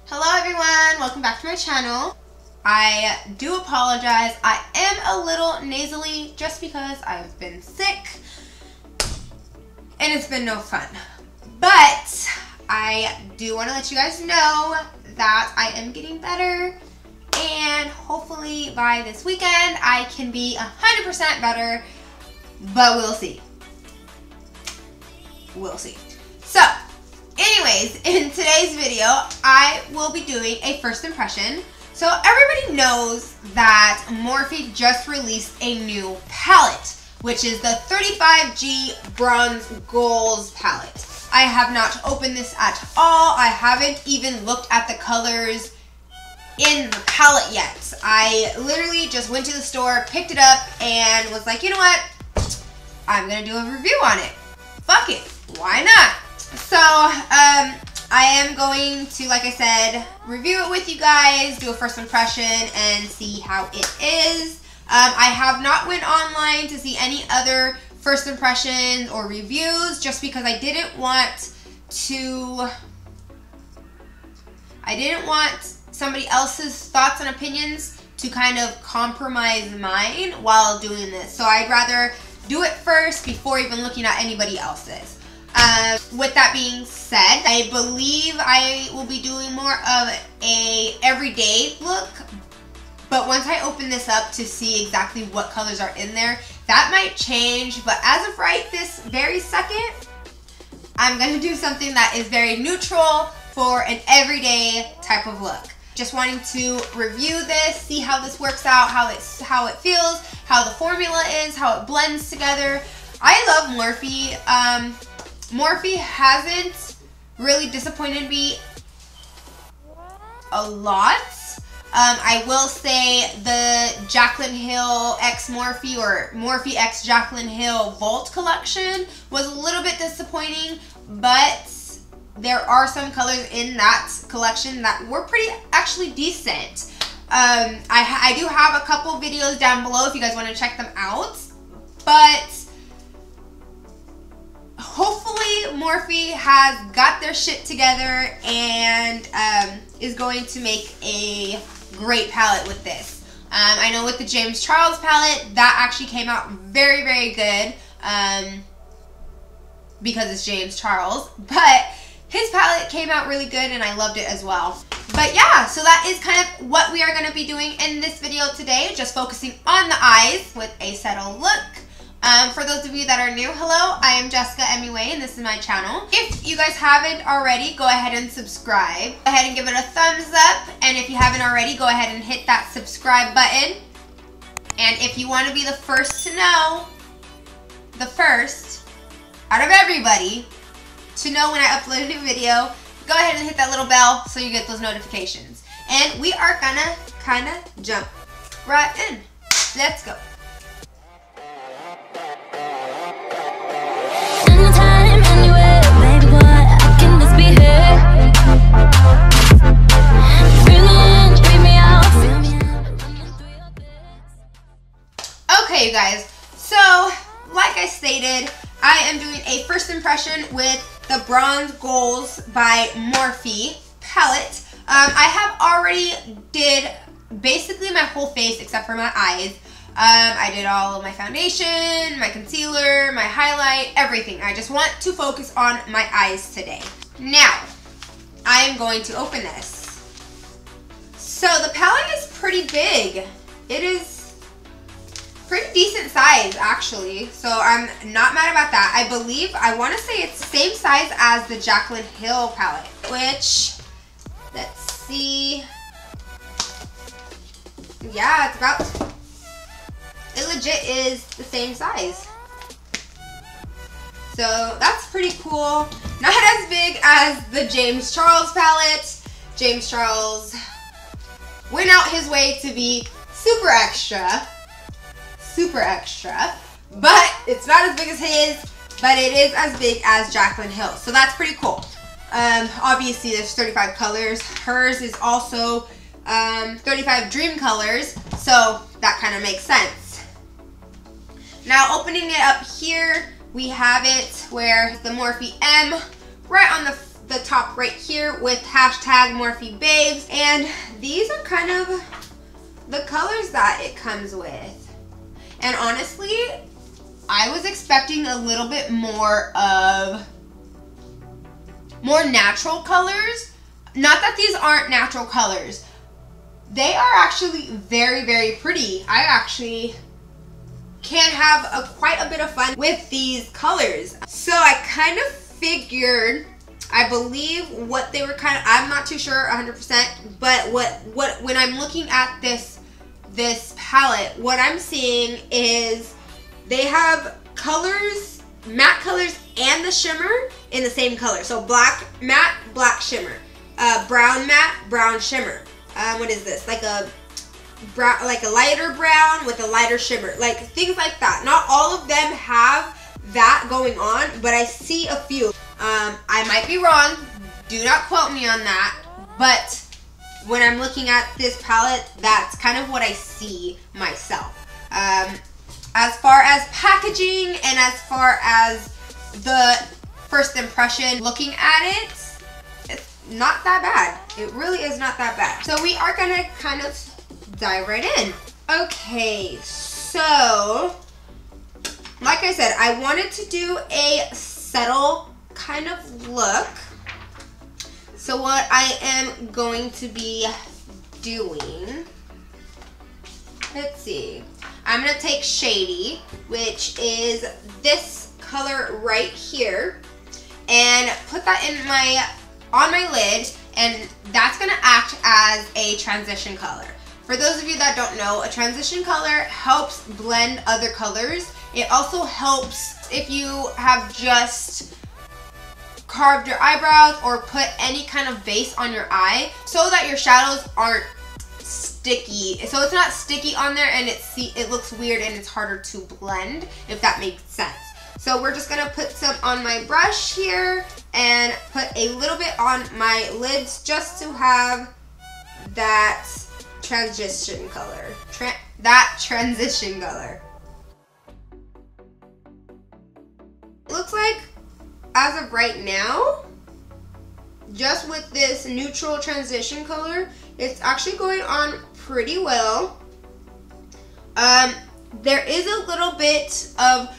Hello everyone, welcome back to my channel. I do apologize, I am a little nasally just because I've been sick and it's been no fun. But I do want to let you guys know that I am getting better and hopefully by this weekend I can be 100% better, but we'll see. We'll see. So, anyways, in today's video, I will be doing a first impression. So everybody knows that Morphe just released a new palette, which is the 35G Bronze Goals palette. I have not opened this at all. I haven't even looked at the colors in the palette yet. I literally just went to the store, picked it up, and was like, you know what? I'm gonna do a review on it. Fuck it. Why not? So, I am going to, like I said, review it with you guys, do a first impression, and see how it is. I have not went online to see any other first impressions or reviews, just because I didn't want somebody else's thoughts and opinions to kind of compromise mine while doing this. So I'd rather do it first before even looking at anybody else's. With that being said, I believe I will be doing more of a everyday look, but once I open this up to see exactly what colors are in there, that might change. But as of right this very second, I'm going to do something that is very neutral for an everyday type of look. Just wanting to review this, see how this works out, how it feels, how the formula is, how it blends together. I love Morphe. Morphe hasn't really disappointed me a lot. I will say the Jaclyn Hill x Morphe or Morphe x Jaclyn Hill Vault collection was a little bit disappointing, but there are some colors in that collection that were pretty actually decent. I do have a couple videos down below if you guys want to check them out, but hopefully Morphe has got their shit together and is going to make a great palette with this. I know with the James Charles palette, that actually came out very, very good because it's James Charles, but his palette came out really good and I loved it as well. But yeah, so that is kind of what we are going to be doing in this video today, just focusing on the eyes with a settled look. For those of you that are new, hello, I am Jesseecahhmua and this is my channel. If you guys haven't already, go ahead and subscribe. Go ahead and give it a thumbs up, and if you haven't already, go ahead and hit that subscribe button. And if you want to be the first to know, the first out of everybody to know when I upload a new video, go ahead and hit that little bell so you get those notifications. And we are gonna kind of jump right in. Let's go. Okay, you guys, so like I stated, I am doing a first impression with the Bronze Goals by Morphe palette. I have already did basically my whole face except for my eyes. I did all of my foundation, my concealer, my highlight, everything. I just want to focus on my eyes today. Now, I am going to open this. So the palette is pretty big. It is pretty decent size actually, so I'm not mad about that. I believe, I want to say it's the same size as the Jaclyn Hill palette, which, let's see, yeah, it's about, it legit is the same size. So that's pretty cool. Not as big as the James Charles palette. James Charles went out his way to be super extra, but it's not as big as his, but it is as big as Jaclyn Hill, so that's pretty cool. Obviously there's 35 colors. Hers is also 35 dream colors, so that kind of makes sense. Now opening it up here, we have it where the Morphe M right on the top right here with hashtag Morphe Babes. And these are kind of the colors that it comes with. And honestly, I was expecting a little bit more natural colors. Not that these aren't natural colors. They are actually very, very pretty. I actually can have quite a bit of fun with these colors. So I kind of figured, I believe what they were kind of, I'm not too sure 100%, but when I'm looking at this palette, what I'm seeing is they have colors, matte colors and the shimmer in the same color. So black matte, black shimmer, brown matte, brown shimmer. What is this? Like a brown, like a lighter brown with a lighter shimmer, like things like that. Not all of them have that going on, but I see a few. I might be wrong, do not quote me on that, but when I'm looking at this palette, that's kind of what I see myself. As far as packaging and as far as the first impression, looking at it, it's not that bad. It really is not that bad. So we are gonna kind of dive right in. Okay, so like I said, I wanted to do a subtle kind of look. So what I am going to be doing, let's see, I'm gonna take Shady, which is this color right here, and put that on my lid, and that's gonna act as a transition color. For those of you that don't know, a transition color helps blend other colors. It also helps if you have just carved your eyebrows or put any kind of base on your eye so that your shadows aren't sticky. So it's not sticky on there and it looks weird and it's harder to blend, if that makes sense. So we're just gonna put some on my brush here and put a little bit on my lids just to have that transition color. Transition color. Looks like as of right now, just with this neutral transition color, it's actually going on pretty well. There is a little bit of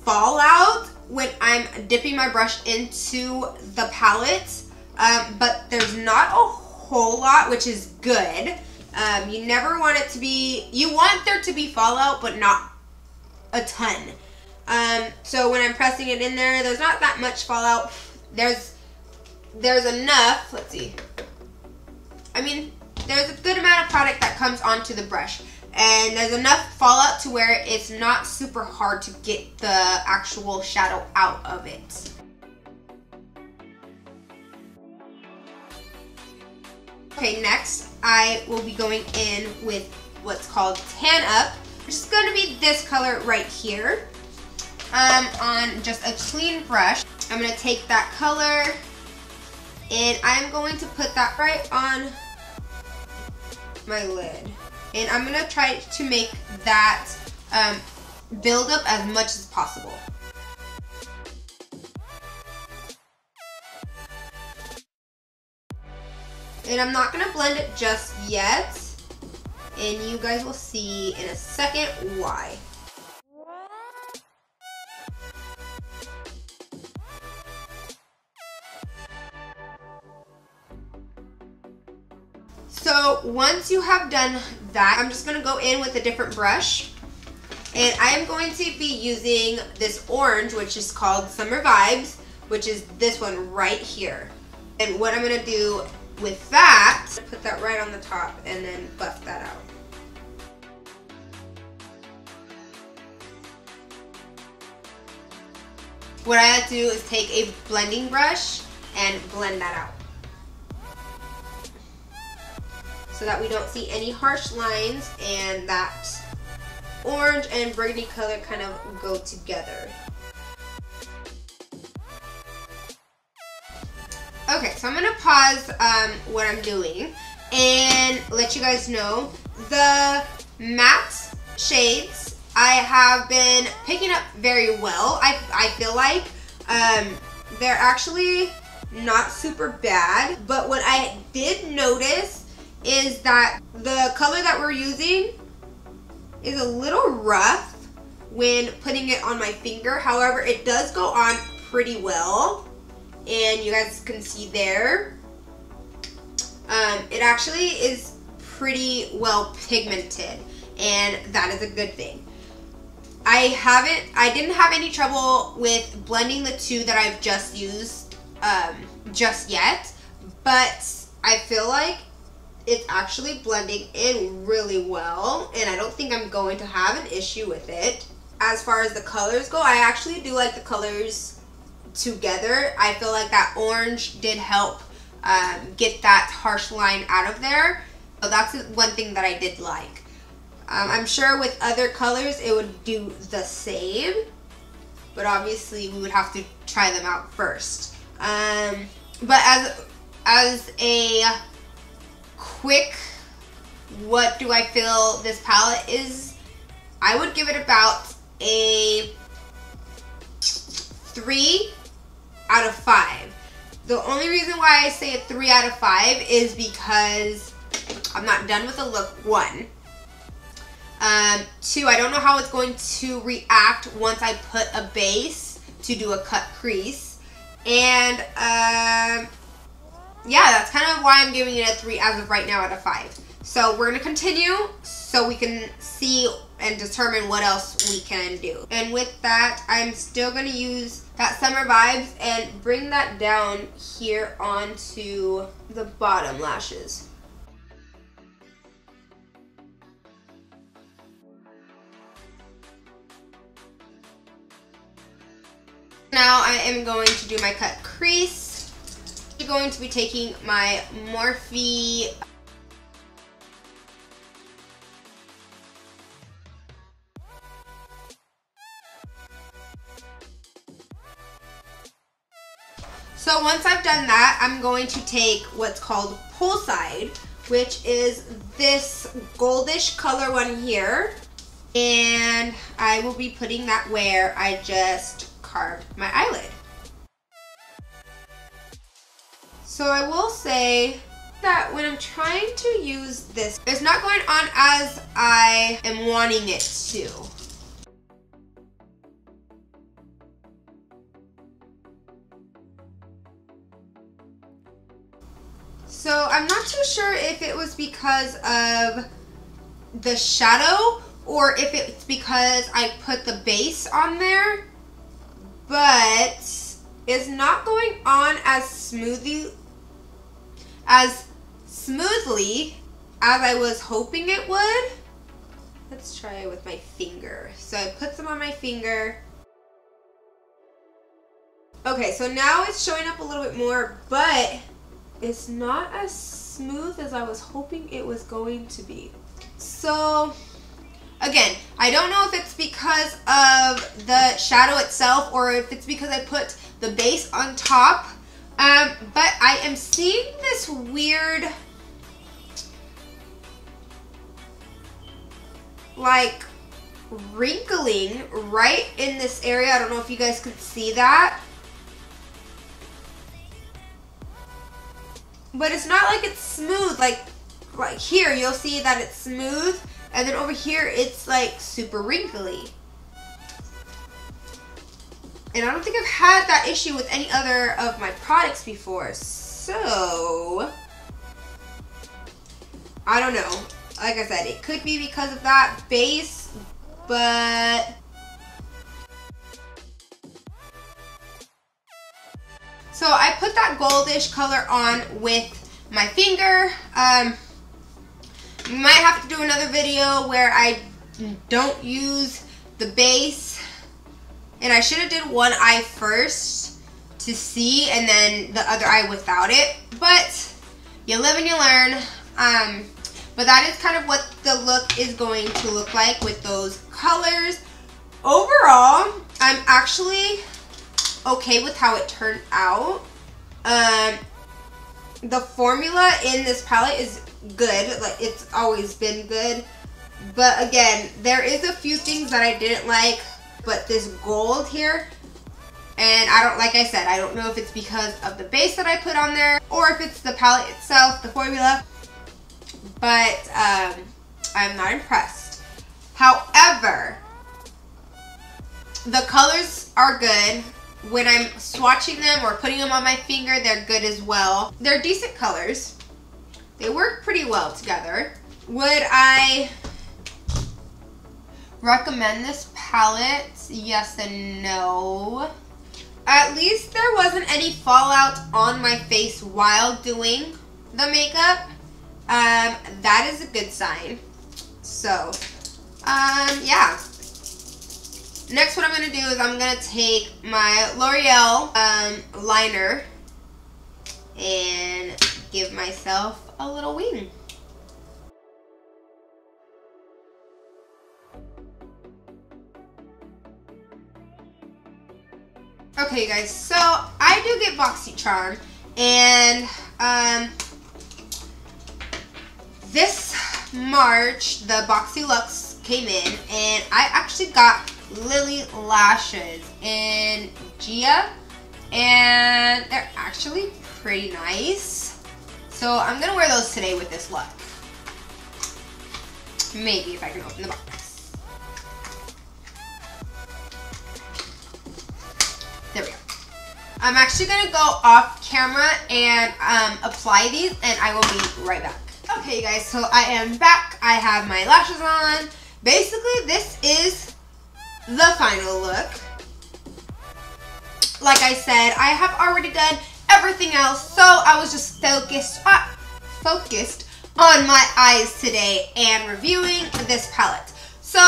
fallout when I'm dipping my brush into the palette, but there's not a whole lot, which is good. You never want it to be, you want there to be fallout, but not a ton. So when I'm pressing it in there, there's not that much fallout. There's enough, let's see. I mean, there's a good amount of product that comes onto the brush, and there's enough fallout to where it's not super hard to get the actual shadow out of it. Okay, next I will be going in with what's called Tan Up. It's just gonna be this color right here. On just a clean brush. I'm gonna take that color and I'm going to put that right on my lid. And I'm gonna try to make that build up as much as possible. And I'm not gonna blend it just yet, and you guys will see in a second why. So once you have done that, I'm just gonna go in with a different brush, and I am going to be using this orange, which is called Summer Vibes, which is this one right here. And what I'm gonna do with that, put that right on the top and then buff that out. What I have to do is take a blending brush and blend that out, so that we don't see any harsh lines and that orange and burgundy color kind of go together. Okay, so I'm gonna pause what I'm doing and let you guys know the matte shades I have been picking up very well. I feel like they're actually not super bad. But what I did notice is that the color that we're using is a little rough when putting it on my finger. However, it does go on pretty well, and you guys can see there. It actually is pretty well pigmented, and that is a good thing. I didn't have any trouble with blending the two that I've just used just yet, but I feel like it's actually blending in really well, and I don't think I'm going to have an issue with it. As far as the colors go, I actually do like the colors together. I feel like that orange did help get that harsh line out of there. So that's one thing that I did like. I'm sure with other colors it would do the same, but obviously we would have to try them out first. But as a quick, what do I feel this palette is, I would give it about a 3 out of 5. The only reason why I say a 3 out of 5 is because I'm not done with the look, 1. 2, I don't know how it's going to react once I put a base to do a cut crease. And yeah, that's kind of why I'm giving it a 3 as of right now out of 5. So we're going to continue so we can see and determine what else we can do. And with that, I'm still going to use that Summer Vibes and bring that down here onto the bottom lashes. Now I am going to do my cut crease. I'm going to be taking my Morphe So once I've done that, I'm going to take what's called Poolside, which is this goldish color one here. And I will be putting that where I just carved my eyelid. So I will say that when I'm trying to use this, it's not going on as I am wanting it to. So I'm not too sure if it was because of the shadow or if it's because I put the base on there, but it's not going on as smoothly as I was hoping it would. Let's try it with my finger. So I put some on my finger. Okay, so now it's showing up a little bit more, but it's not as smooth as I was hoping it was going to be. So again, I don't know if it's because of the shadow itself or if it's because I put the base on top, but I am seeing this weird like wrinkling right in this area. I don't know if you guys could see that. But it's not like it's smooth, like here you'll see that it's smooth, and then over here it's like super wrinkly. And I don't think I've had that issue with any other of my products before, so I don't know. Like I said, it could be because of that base, but so I put that goldish color on with my finger. Might have to do another video where I don't use the base. And I should have did one eye first to see and then the other eye without it. But you live and you learn. But that is kind of what the look is going to look like with those colors. Overall, I'm actually okay with how it turned out. The formula in this palette is good, like it's always been good, but again, there is a few things that I didn't like, but this gold here, And I don't, like I said, I don't know if it's because of the base that I put on there or if it's the palette itself, the formula, but I'm not impressed. However, the colors are good. When I'm swatching them or putting them on my finger, they're good as well. They're decent colors. They work pretty well together. Would I recommend this palette? Yes and no. At least there wasn't any fallout on my face while doing the makeup. That is a good sign. So, yeah. Next, what I'm going to do is I'm going to take my L'Oreal liner and give myself a little wing. Okay, guys, so I do get BoxyCharm, and this March, the Boxy Luxe came in, and I actually got Lilly lashes in Gaia, and they're actually pretty nice. So I'm gonna wear those today with this look. Maybe if I can open the box. There we go. I'm actually gonna go off camera and apply these, and I will be right back. Okay, you guys, so I am back. I have my lashes on. Basically, this is the final look. Like I said, I have already done everything else, so I was just focused on my eyes today and reviewing this palette. So,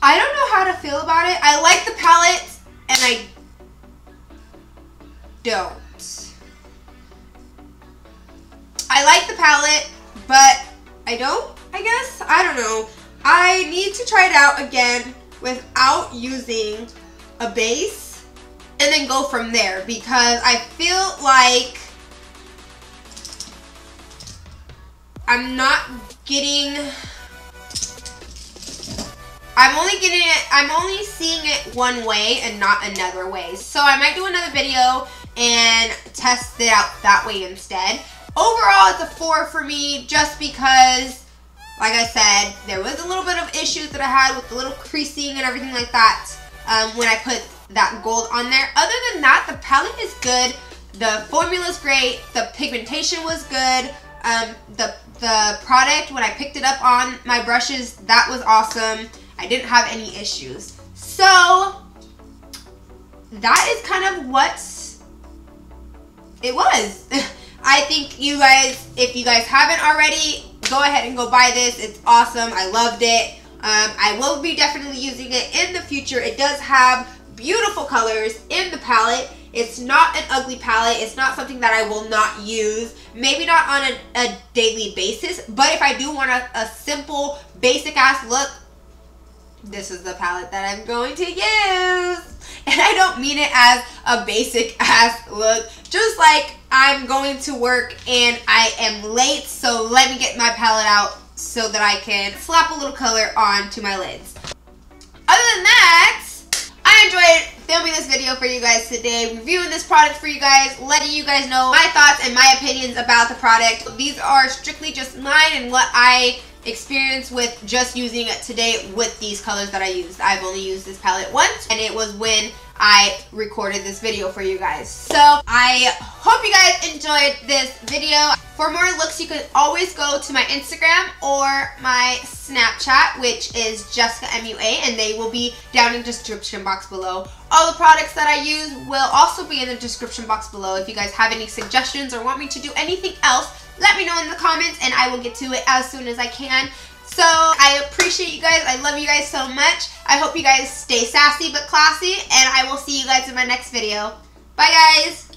I don't know how to feel about it. I like the palette, and I don't. I like the palette, but I don't, I guess. I don't know. I need to try it out again without using a base and then go from there, because I feel like I'm not getting... I'm only seeing it one way and not another way. So I might do another video and test it out that way instead. Overall, it's a 4 for me, just because, like I said, there was a little bit of issues that I had with the little creasing and everything like that when I put that gold on there. Other than that, the palette is good. The formula is great. The pigmentation was good. The product, when I picked it up on my brushes, that was awesome. I didn't have any issues. So, that is kind of what it was. I think you guys, if you guys haven't already, go ahead and go buy this. It's awesome. I loved it. I will be definitely using it in the future. It does have beautiful colors in the palette. It's not an ugly palette. It's not something that I will not use. Maybe not on a daily basis, but if I do want a simple, basic ass look, this is the palette that I'm going to use. And I don't mean it as a basic ass look. Just like I'm going to work and I am late, so let me get my palette out so that I can slap a little color onto my lids. Other than that, I enjoyed filming this video for you guys today, reviewing this product for you guys, letting you guys know my thoughts and my opinions about the product. These are strictly just mine and what I experienced with just using it today with these colors that I used. I've only used this palette once, and it was when I recorded this video for you guys. So I hope you guys enjoyed this video. For more looks, you can always go to my Instagram or my Snapchat, which is Jesseecahhmua, and they will be down in the description box below. All the products that I use will also be in the description box below. If you guys have any suggestions or want me to do anything else, let me know in the comments and I will get to it as soon as I can. So I appreciate you guys. I love you guys so much. I hope you guys stay sassy but classy, and I will see you guys in my next video. Bye guys.